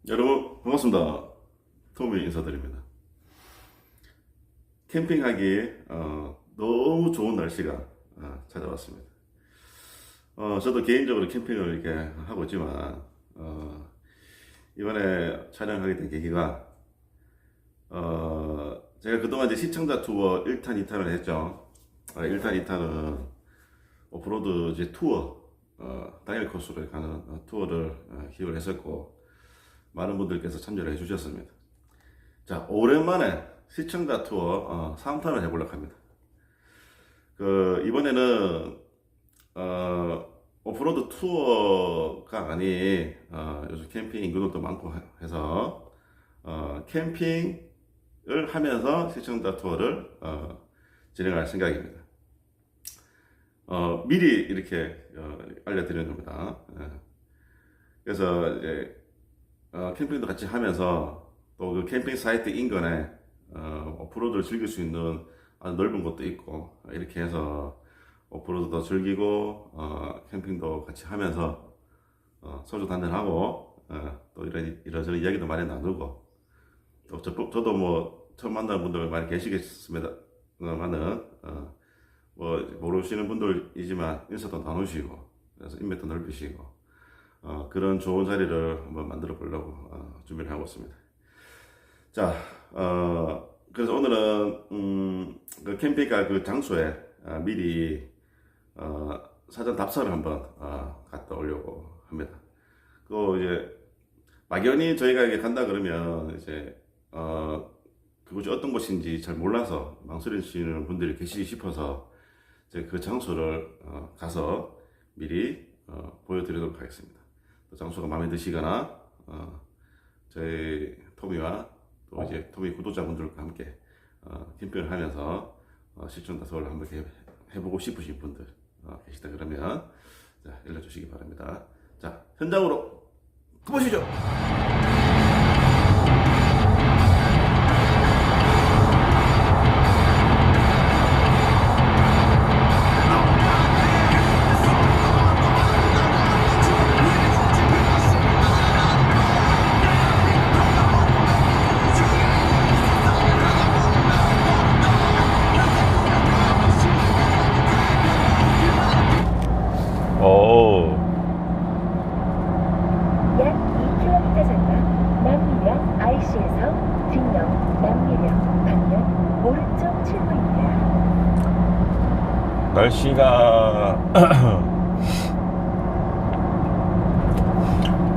여러분 반갑습니다. 토미 인사드립니다. 캠핑하기에 너무 좋은 날씨가 찾아왔습니다. 저도 개인적으로 캠핑을 이렇게 하고 있지만 이번에 촬영하게 된 계기가 제가 그동안 이제 시청자 투어 1탄, 2탄을 했죠. 1탄, 2탄은 오프로드 이제 투어 다일 코스로 가는 투어를 기획을 했었고 많은 분들께서 참여를 해주셨습니다. 자, 오랜만에 시청자 투어 3탄을 해보려고 합니다. 이번에는 오프로드 투어가 아닌 요즘 캠핑 인구들도 많고 해서 캠핑을 하면서 시청자 투어를 진행할 생각입니다. 미리 이렇게 알려드리는 겁니다. 그래서 이제 캠핑도 같이 하면서 또 그 캠핑 사이트 인근에 오프로드를 즐길 수 있는 아주 넓은 곳도 있고 이렇게 해서 오프로드도 즐기고 캠핑도 같이 하면서 소주 한잔 하고 또 이런저런 이야기도 많이 나누고 또 저도 뭐 처음 만나는 분들 많이 계시겠습니다만은 뭐 모르시는 분들이지만 인사도 나누시고 그래서 인맥도 넓히시고 그런 좋은 자리를 한번 만들어 보려고 준비를 하고 있습니다. 자, 그래서 오늘은 그 캠핑카 그 장소에 미리 사전 답사를 한번 갔다 오려고 합니다. 그 이제 막연히 저희가 이게 간다 그러면 이제 그곳이 어떤 곳인지 잘 몰라서 망설이시는 분들이 계시기 싶어서 이제 그 장소를 가서 미리 보여드리도록 하겠습니다. 장소가 마음에 드시거나 저희 토미와 또 이제 토미 구독자분들과 함께 캠핑을 하면서 시청자 투어를 한번 해보고 싶으신 분들 계시다 그러면 자, 연락 주시기 바랍니다. 자, 현장으로 가보시죠. 약 2km 전방 남미령 IC에서 진영 남미령 방면 오른쪽 출구입니다. 날씨가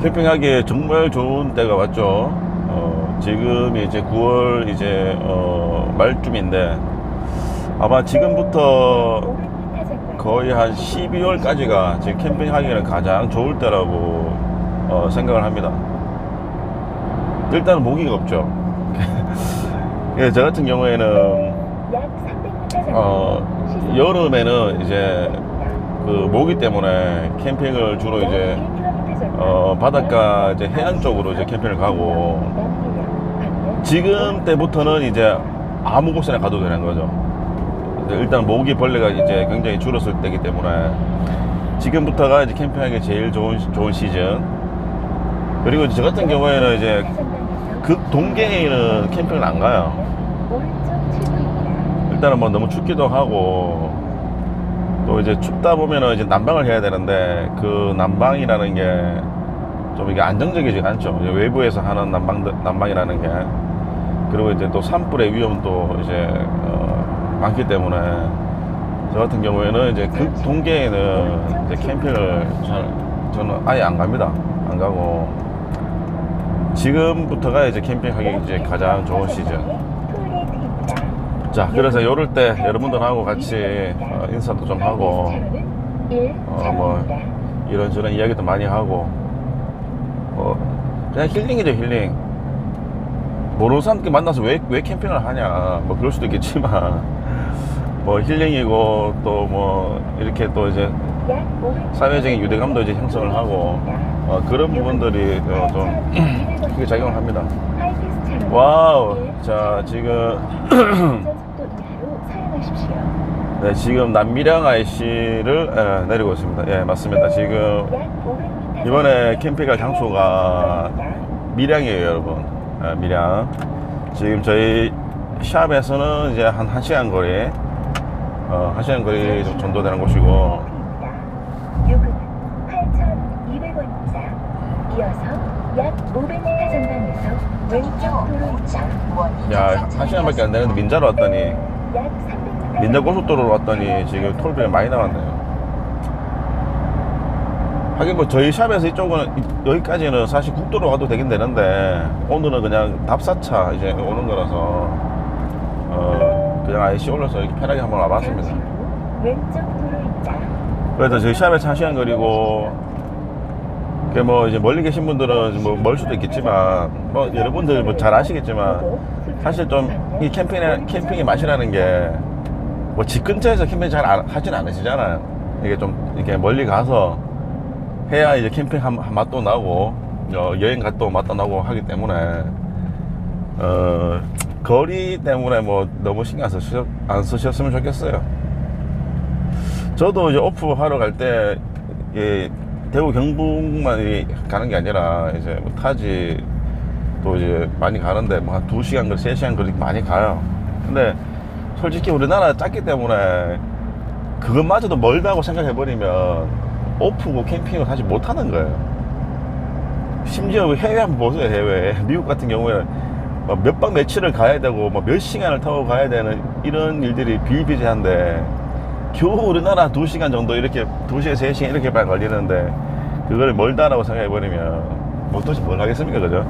캠핑하기에 정말 좋은 때가 왔죠. 지금이 이제 9월 이제 말쯤인데 아마 지금부터 거의 한 12월까지가 지금 캠핑하기에는 가장 좋을 때라고 생각을 합니다. 일단은 모기가 없죠. 예, 저 같은 경우에는 여름에는 이제 그 모기 때문에 캠핑을 주로 이제 바닷가 이제 해안 쪽으로 이제 캠핑을 가고 지금 때부터는 이제 아무 곳이나 가도 되는 거죠. 일단 모기 벌레가 이제 굉장히 줄었을 때이기 때문에 지금부터가 이제 캠핑하기 제일 좋은 시즌. 그리고 저 같은 경우에는 이제 극동계에는 캠핑을 안 가요. 일단은 뭐 너무 춥기도 하고 또 이제 춥다 보면은 이제 난방을 해야 되는데 그 난방이라는 게 좀 이게 안정적이지 않죠. 외부에서 하는 난방이라는 게. 그리고 이제 또 산불의 위험도 이제 많기 때문에 저 같은 경우에는 이제 극동계에는 이제 캠핑을 저는 아예 안 갑니다. 안 가고 지금부터가 이제 캠핑하기 이제 가장 좋은 시즌. 자, 그래서 요럴 때 여러분들하고 같이 인사도 좀 하고 뭐 이런저런 이야기도 많이 하고 그냥 힐링이죠. 힐링. 모르는 사람끼리 만나서 왜 캠핑을 하냐 뭐 그럴 수도 있겠지만 뭐 힐링이고 또 뭐 이렇게 또 이제 사회적인 유대감도 이제 형성을 하고 그런 부분들이 좀 크게 작용을 합니다. 와우. 자, 지금 네, 지금 남미령 IC를 내리고 있습니다. 예, 맞습니다. 지금 이번에 캠핑할 장소가 밀양이에요, 여러분. 밀양. 지금 저희 샵에서는 이제 한 1시간 거리, 1시간 거리 정도 되는 곳이고, 요금은 8,200원입니다. 이어서 약 500m 전방에서 왼쪽 도로입니다. 야, 1시간밖에 안 되는데 민자로 왔더니, 약 300m 민자 고속도로로 왔더니 지금 톨비가 많이 나왔네요. 하긴 뭐 저희 샵에서 이쪽은 여기까지는 사실 국도로 가도 되긴 되는데 오늘은 그냥 답사차 이제 오는 거라서 그냥 IC 올려서 이렇게 편하게 한번 와봤습니다. 잠시 후 왼쪽 도로입니다. 그래서 저희 샵에서 1시간 거리고 그게 뭐 이제 멀리 계신 분들은 뭐 멀 수도 있겠지만 뭐 여러분들 뭐 잘 아시겠지만 사실 좀 이 캠핑의 맛이라는 게 뭐 집 근처에서 캠핑 잘 하진 않으시잖아요. 이게 좀 이렇게 멀리 가서 해야 이제 캠핑 한 맛도 나고 여행 갔다 맛도 나고 하기 때문에 거리 때문에 뭐 너무 신경 안 쓰셨으면 좋겠어요. 저도 이제 오프 하러 갈 때 대구 경북만 가는 게 아니라 이제 뭐 타지 또 이제 많이 가는데 뭐 한 2시간 거리 3시간 거리 많이 가요. 근데 솔직히 우리나라 작기 때문에 그것마저도 멀다고 생각해버리면 오프고 캠핑을 사실 못하는 거예요. 심지어 해외 한번 보세요. 해외 미국 같은 경우에는 몇 박 며칠을 가야 되고 몇 시간을 타고 가야 되는 이런 일들이 비일비재한데 겨우 우리나라 2시간 정도 이렇게 2시간 3시간 이렇게만 걸리는데 그걸 멀다라고 생각해버리면 뭐 도대체 뭘 하겠습니까, 그죠?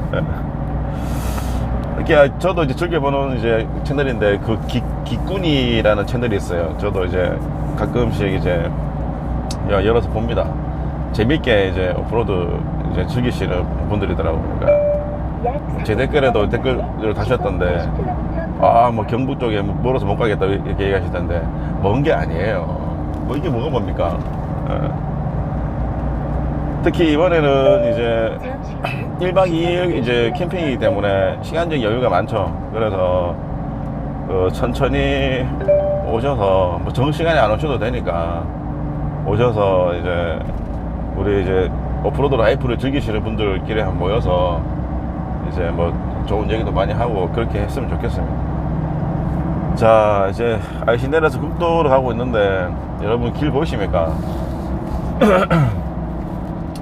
이렇게 저도 이제 즐겨보는 이제 채널인데 그 기꾼이라는 채널이 있어요. 저도 이제 가끔씩 이제 열어서 봅니다. 재밌게 이제 오프로드 이제 즐기시는 분들이더라고요. 그러니까 제 댓글에도 댓글을 다셨던데, 뭐 경북 쪽에 멀어서 못 가겠다 이렇게 얘기하시던데, 먼 게 아니에요. 뭐 이게 뭐가 뭡니까? 특히 이번에는 이제 1박 2일 이제 캠핑이기 때문에 시간적 여유가 많죠. 그래서 천천히 오셔서 뭐 정시간에 안 오셔도 되니까 오셔서 이제 우리 이제 오프로드 라이프를 즐기시는 분들끼리 한번 모여서 이제 뭐 좋은 얘기도 많이 하고 그렇게 했으면 좋겠습니다. 자, 이제 IC 내려서 국도로 가고 있는데 여러분 길 보이십니까?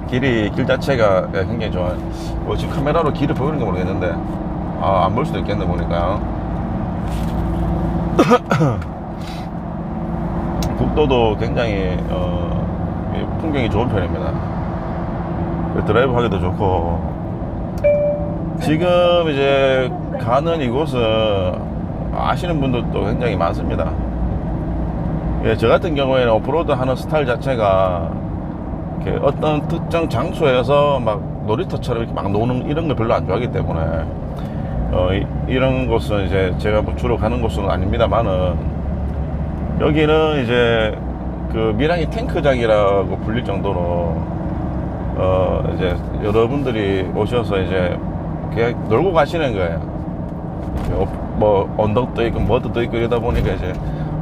길 자체가 굉장히 좋아요. 뭐 지금 카메라로 길을 보이는 거 모르겠는데 안 볼 수도 있겠네 보니까. 국도도 굉장히 풍경이 좋은 편입니다. 드라이브 하기도 좋고. 지금 이제 가는 이곳은 아시는 분들도 굉장히 많습니다. 저 같은 경우에는 오프로드 하는 스타일 자체가 어떤 특정 장소에서 막 놀이터처럼 이렇게 막 노는 이런 걸 별로 안 좋아하기 때문에 이런 곳은 이제 제가 뭐 주로 가는 곳은 아닙니다만은 여기는 이제 그 밀양이 탱크장이라고 불릴 정도로 이제 여러분들이 오셔서 이제 그냥 놀고 가시는 거예요. 뭐 언덕도 있고 머드도 있고 이러다 보니까 이제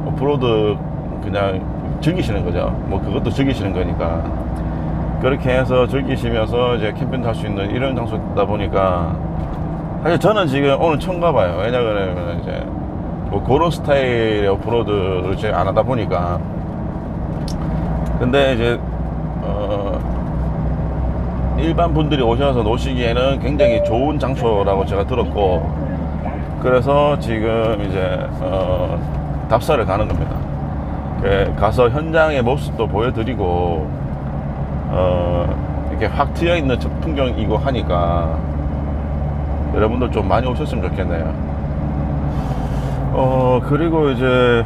오프로드 그냥 즐기시는 거죠. 뭐 그것도 즐기시는 거니까 그렇게 해서 즐기시면서 이제 캠핑도 할 수 있는 이런 장소다 보니까 사실 저는 지금 오늘 처음 가봐요. 왜냐면 이제 뭐 그런 스타일의 오프로드를 이제 안 하다 보니까. 근데 이제 일반 분들이 오셔서 노시기에는 굉장히 좋은 장소라고 제가 들었고, 그래서 지금 이제 답사를 가는 겁니다. 가서 현장의 모습도 보여드리고 이렇게 확 트여 있는 풍경이고 하니까 여러분들 좀 많이 오셨으면 좋겠네요. 그리고 이제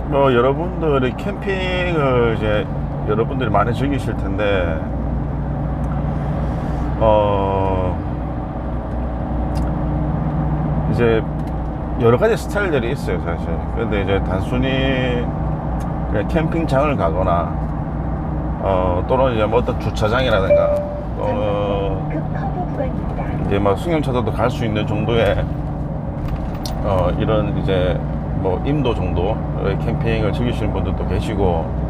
뭐 여러분들이 캠핑을 이제 여러분들이 많이 즐기실 텐데 이제 여러 가지 스타일들이 있어요, 사실. 근데 이제 단순히 그냥 캠핑장을 가거나 또는 이제 뭐 어떤 주차장이라든가 이제 막 승용차들도 갈 수 있는 정도의 이런 이제 뭐 임도 정도의 캠핑을 즐기시는 분들도 계시고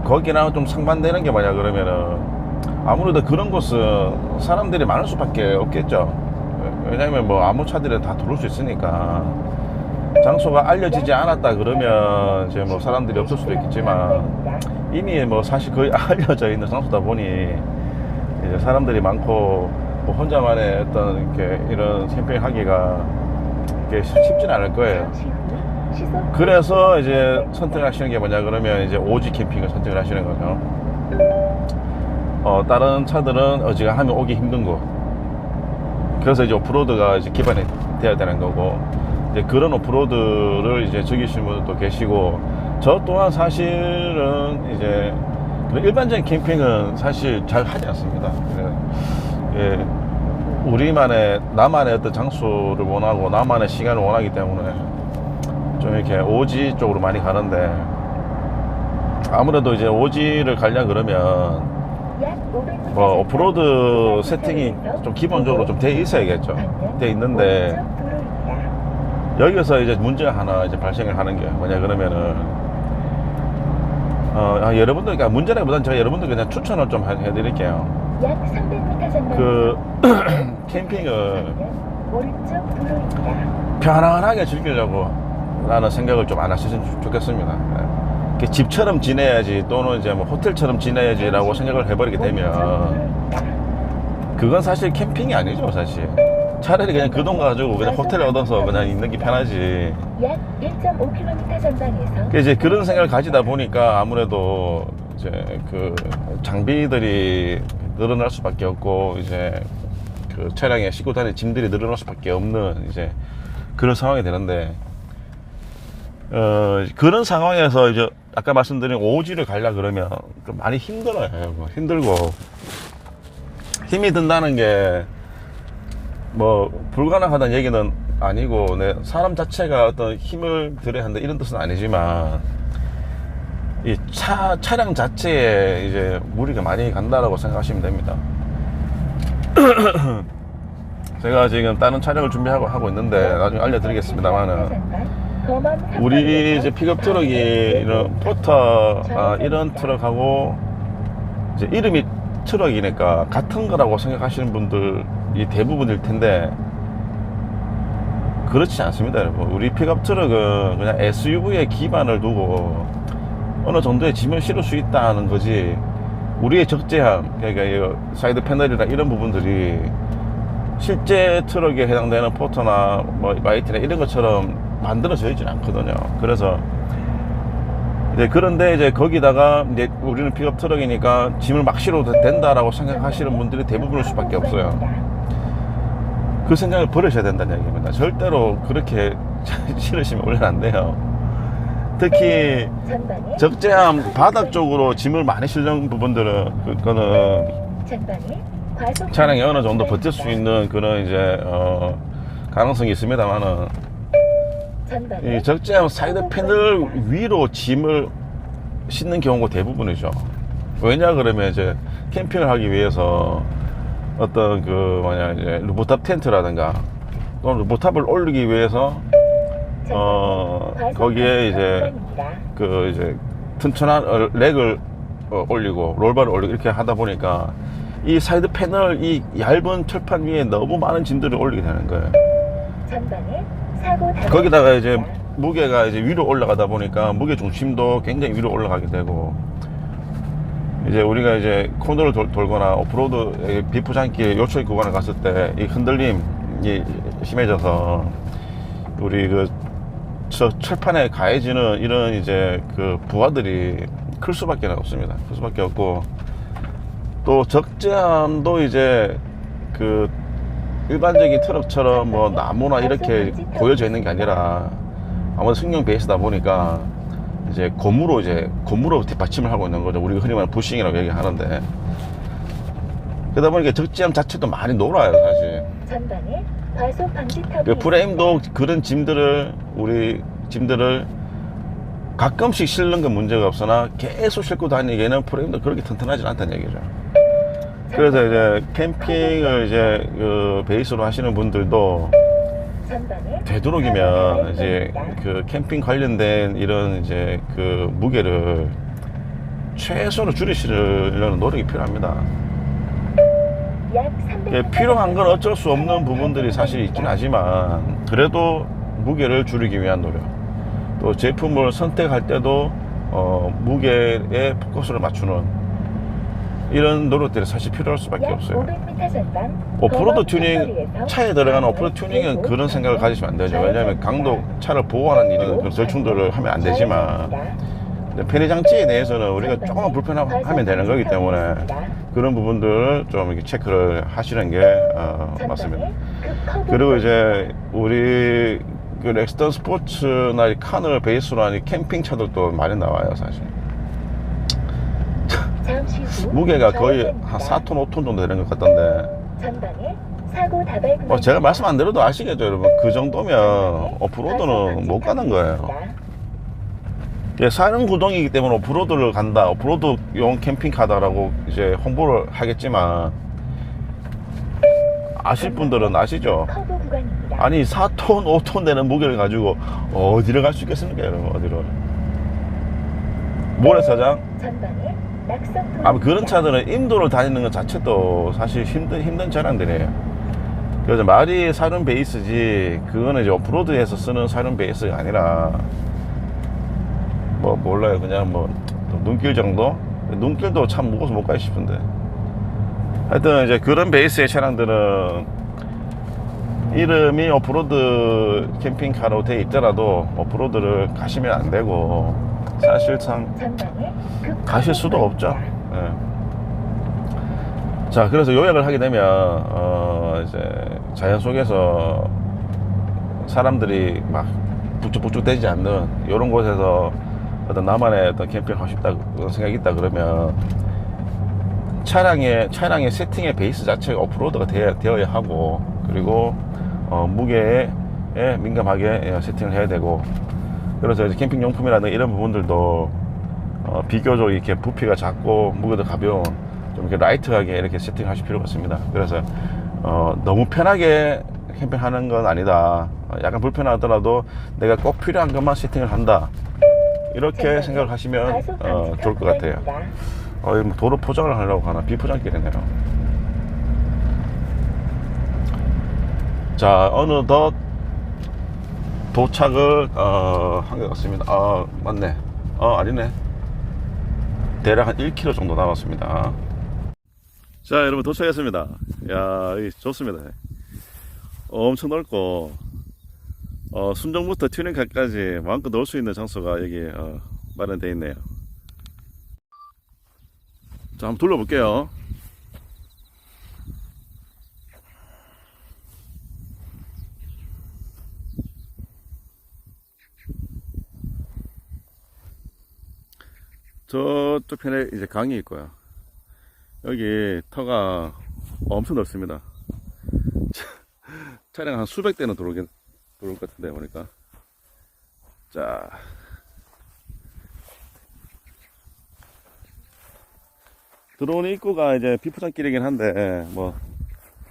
거기랑 좀 상반되는 게 뭐냐 그러면은 아무래도 그런 곳은 사람들이 많을 수밖에 없겠죠. 왜냐면 뭐 아무 차들이 다 들어올 수 있으니까. 장소가 알려지지 않았다 그러면 이제 뭐 사람들이 없을 수도 있겠지만 이미 뭐 사실 거의 알려져 있는 장소다 보니 이제 사람들이 많고 뭐 혼자만의 어떤 이렇게 이런 캠핑 하기가 이게 쉽지는 않을 거예요. 그래서 이제 선택하시는 게 뭐냐 그러면 이제 오지 캠핑을 선택을 하시는 거죠. 다른 차들은 어지간하면 오기 힘든 거. 그래서 이제 오프로드가 이제 기반이 돼야 되는 거고, 이제 그런 오프로드를 이제 즐기시는 분들도 계시고, 저 또한 사실은 이제 일반적인 캠핑은 사실 잘 하지 않습니다. 예, 우리만의, 나만의 어떤 장소를 원하고, 나만의 시간을 원하기 때문에 좀 이렇게 오지 쪽으로 많이 가는데, 아무래도 이제 오지를 가려 그러면 뭐 오프로드 세팅이 좀 기본적으로 좀 돼 있어야겠죠. 돼 있는데 여기서 이제 문제가 하나 이제 발생을 하는 게 뭐냐 그러면은 여러분들, 그러니까 문제라기보다는 제가 여러분들 그냥 추천을 좀 해드릴게요. 약 300m 전방 그 캠핑을 오른쪽 도로입니다. 편안하게 즐기려고 라는 생각을 좀 안 하셨으면 좋겠습니다. 이렇게 집처럼 지내야지 또는 이제 뭐 호텔처럼 지내야지라고 생각을 해버리게 되면 그건 사실 캠핑이 아니죠. 사실 차라리 그냥 그 돈 가지고 그냥 호텔에 얻어서 그냥 있는 게 편하지. 약 1.5km 전방에서 이제 그런 생각을 가지다 보니까 아무래도 이제 그 장비들이 늘어날 수밖에 없고, 이제 그 차량에 싣고 다니는 짐들이 늘어날 수밖에 없는 이제 그런 상황이 되는데, 그런 상황에서 이제 아까 말씀드린 오지를 가려 그러면 좀 많이 힘들어요. 힘들고 힘이 든다는 게 뭐 불가능하다는 얘기는 아니고, 사람 자체가 어떤 힘을 들여야 한다 이런 뜻은 아니지만, 이 차량 자체에 이제 무리가 많이 간다라고 생각하시면 됩니다. 제가 지금 다른 촬영을 하고 있는데 나중에 알려드리겠습니다만은, 우리 이제 픽업 트럭이 이런 포터 이런 트럭하고 이제 이름이 트럭이니까 같은 거라고 생각하시는 분들이 대부분일 텐데 그렇지 않습니다, 여러분. 우리 픽업 트럭은 그냥 SUV에 기반을 두고 어느 정도의 짐을 실을 수 있다는 거지, 우리의 적재함, 그러니까 이 사이드 패널이나 이런 부분들이 실제 트럭에 해당되는 포터나 뭐 마이트나 이런 것처럼 만들어져 있지는 않거든요. 그래서 이제 그런데 이제 거기다가 이제 우리는 픽업 트럭이니까 짐을 막 실어도 된다라고 생각하시는 분들이 대부분일 수밖에 없어요. 그 생각을 버리셔야 된다는 얘기입니다. 절대로 그렇게 실으시면 원래는 안 돼요. 특히 적재함 바닥 쪽으로 짐을 많이 실는 부분들은 그거는 차량이 어느 정도 버틸 수 있는 그런 이제 가능성이 있습니다만은, 이 적재함 사이드 패널 위로 짐을 싣는 경우가 대부분이죠. 왜냐 그러면 이제 캠핑을 하기 위해서 어떤 그 뭐냐 이제 루프탑 텐트라든가 또는 루프탑을 올리기 위해서 거기에 이제 그 이제 튼튼한 렉을 올리고 롤바를 올리고 이렇게 하다 보니까 이 사이드 패널, 이 얇은 철판 위에 너무 많은 짐들을 올리게 되는 거예요. 거기다가 이제 무게가 이제 위로 올라가다 보니까 무게 중심도 굉장히 위로 올라가게 되고, 이제 우리가 이제 코너를 돌거나 오프로드 비포장길 요철 구간을 갔을 때 이 흔들림이 심해져서 우리 그 철판에 가해지는 이런 이제 그 부하들이 클 수밖에 없습니다. 클 수밖에 없고, 또 적재함도 이제 그 일반적인 트럭처럼 뭐 나무나 이렇게 고여져 있는 게 아니라 아무래도 승용 베이스다 보니까 이제 고무로 뒷받침을 하고 있는 거죠. 우리가 흔히 말하는 부싱이라고 얘기하는데, 그러다 보니까 적재함 자체도 많이 놀아요, 사실. 그 프레임도 그런 우리 짐들을 가끔씩 실는 건 문제가 없으나 계속 싣고 다니기에는 프레임도 그렇게 튼튼하지 않다는 얘기죠. 그래서 이제 캠핑을 이제 그 베이스로 하시는 분들도 되도록이면 이제 그 캠핑 관련된 이런 이제 그 무게를 최소로 줄이시려는 노력이 필요합니다. 약 300m 예, 필요한 건 어쩔 수 없는 부분들이 사실 있긴 하지만 그래도 무게를 줄이기 위한 노력, 또 제품을 선택할 때도 무게에 포커스를 맞추는 이런 노력들이 사실 필요할 수밖에 약 없어요. 500m 전방 오프로드 튜닝, 차에 들어가는 오프로드 튜닝은 그런 생각을 가지시면 안 되죠. 왜냐하면 강도, 차를 보호하는 일은 그런 절충도를 하면 안 되지만 편의 장치에 대해서는 우리가 조금만 불편하면 되는 거기 때문에 그런 부분들을 좀 이렇게 체크를 하시는 게 맞습니다. 그리고 이제 우리 그 렉스턴 스포츠나 이 칸을 베이스로 한 이 캠핑 차들도 많이 나와요, 사실. 잠시 후 무게가 거의 좌회전입니다. 한 4톤, 5톤 정도 되는 것 같던데. 전방에 사고 다발 구간 제가 말씀 안 드려도 아시겠죠, 여러분? 그 정도면 오프로드는 못 가는 거예요. 예, 사륜 구동이기 때문에 오프로드를 간다, 오프로드용 캠핑카다라고 이제 홍보를 하겠지만, 아실 분들은 아시죠? 커브 구간입니다. 아니, 4톤, 5톤 되는 무게를 가지고 어디를 갈 수 있겠습니까, 여러분? 어디를? 모래사장? 전방에 낙석 아, 그런 차들은 인도를 다니는 것 자체도 사실 힘든 차량들이에요. 그래서 말이 사륜 베이스지, 그거는 이제 오프로드에서 쓰는 사륜 베이스가 아니라, 뭐, 몰라요. 그냥 뭐, 눈길 정도? 눈길도 참 무거워서 못 가기 싶은데. 하여튼, 이제 그런 베이스의 차량들은 이름이 오프로드 캠핑카로 되어 있더라도 오프로드를 가시면 안 되고, 사실상 전방에 가실 수도 없죠. 예. 자, 그래서 요약을 하게 되면, 이제 자연 속에서 사람들이 막 북적북적 되지 않는 이런 곳에서 어떤 나만의 어떤 캠핑을 하고 싶다, 그런 생각이 있다 그러면 차량의 세팅의 베이스 자체가 오프로드가 되어야 하고, 그리고 무게에 민감하게 세팅을 해야 되고, 그래서 이제 캠핑 용품이라든 이런 부분들도 비교적 이렇게 부피가 작고 무게도 가벼운 좀 이렇게 라이트하게 이렇게 세팅하실 필요가 있습니다. 그래서 너무 편하게 캠핑하는 건 아니다. 약간 불편하더라도 내가 꼭 필요한 것만 세팅을 한다. 이렇게 생각을 하시면 좋을 것 같아요. 뭐 도로 포장을 하려고 하나? 비포장길이네요. 자, 어느덧 도착을 한 것 같습니다. 맞네. 아니네. 대략 한 1km 정도 남았습니다. 자, 여러분 도착했습니다. 야, 여기 좋습니다. 엄청 넓고 순정부터 튜닝카까지 마음껏 놀 수 있는 장소가 여기 마련되어 있네요. 자, 한번 둘러볼게요. 저쪽 편에 이제 강이 있고요. 여기 터가 엄청 넓습니다. 차량 한 수백 대는 들어올 것 같은데, 보니까. 자. 들어오는 입구가 이제 비포장길이긴 한데, 뭐,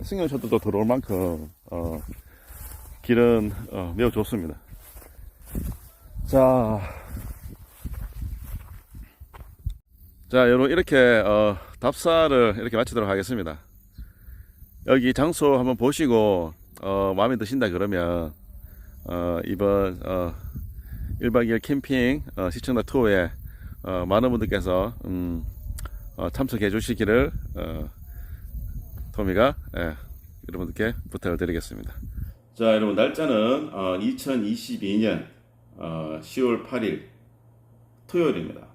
승용차도 들어올 만큼, 길은, 매우 좋습니다. 자, 여러분, 이렇게, 답사를 이렇게 마치도록 하겠습니다. 여기 장소 한번 보시고, 마음에 드신다 그러면, 이번, 1박 2일 캠핑, 시청자 투어에, 많은 분들께서, 참석해 주시기를, 토미가, 여러분들께 부탁을 드리겠습니다. 자, 여러분, 날짜는, 2022년, 10월 8일, 토요일입니다.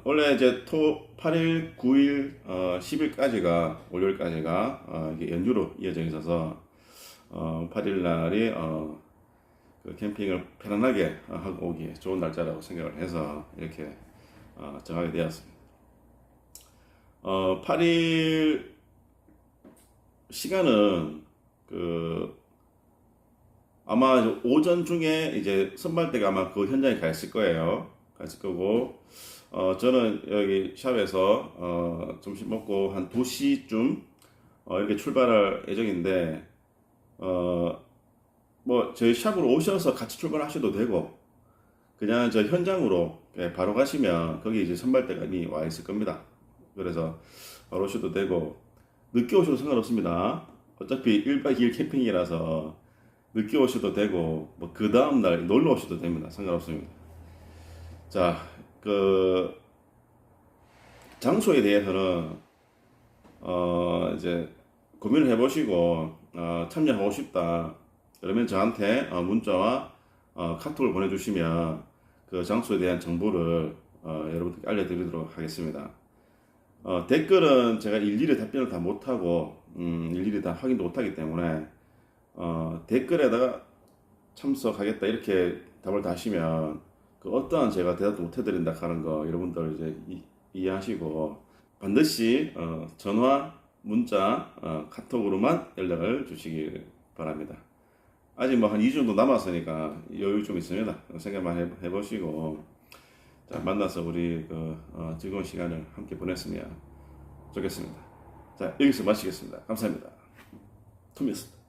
원래 이제 8일, 9일, 10일까지가, 월요일까지가, 이게 연휴로 이어져 있어서, 8일 날이, 그 캠핑을 편안하게 하고 오기 좋은 날짜라고 생각을 해서 이렇게, 정하게 되었습니다. 8일 시간은, 아마 오전 중에 이제 선발대가 아마 그 현장에 가 있을 거예요. 갔을 거고, 저는 여기 샵에서 점심 먹고 한 2시쯤 이렇게 출발할 예정인데, 뭐 저희 샵으로 오셔서 같이 출발하셔도 되고, 그냥 저 현장으로 바로 가시면 거기 이제 선발대가 이미 와 있을 겁니다. 그래서 바로 오셔도 되고, 늦게 오셔도 상관없습니다. 어차피 1박 2일 캠핑이라서 늦게 오셔도 되고 뭐 그 다음날 놀러 오셔도 됩니다. 상관없습니다. 자, 그 장소에 대해서는 이제 고민을 해보시고 참여하고 싶다 그러면 저한테 문자와 카톡을 보내주시면 그 장소에 대한 정보를 여러분들께 알려드리도록 하겠습니다. 댓글은 제가 일일이 답변을 다 못하고 일일이 다 확인도 못하기 때문에 댓글에다가 참석하겠다 이렇게 답을 다시면 그 어떠한 제가 대답도 못 해드린다 하는 거 여러분들 이제 이해하시고 반드시 전화, 문자, 카톡으로만 연락을 주시기 바랍니다. 아직 뭐 한 2주 정도 남았으니까 여유 좀 있습니다. 생각만 해보시고 자, 만나서 우리 즐거운 시간을 함께 보냈으면 좋겠습니다. 자, 여기서 마치겠습니다. 감사합니다. 톰이었습니다.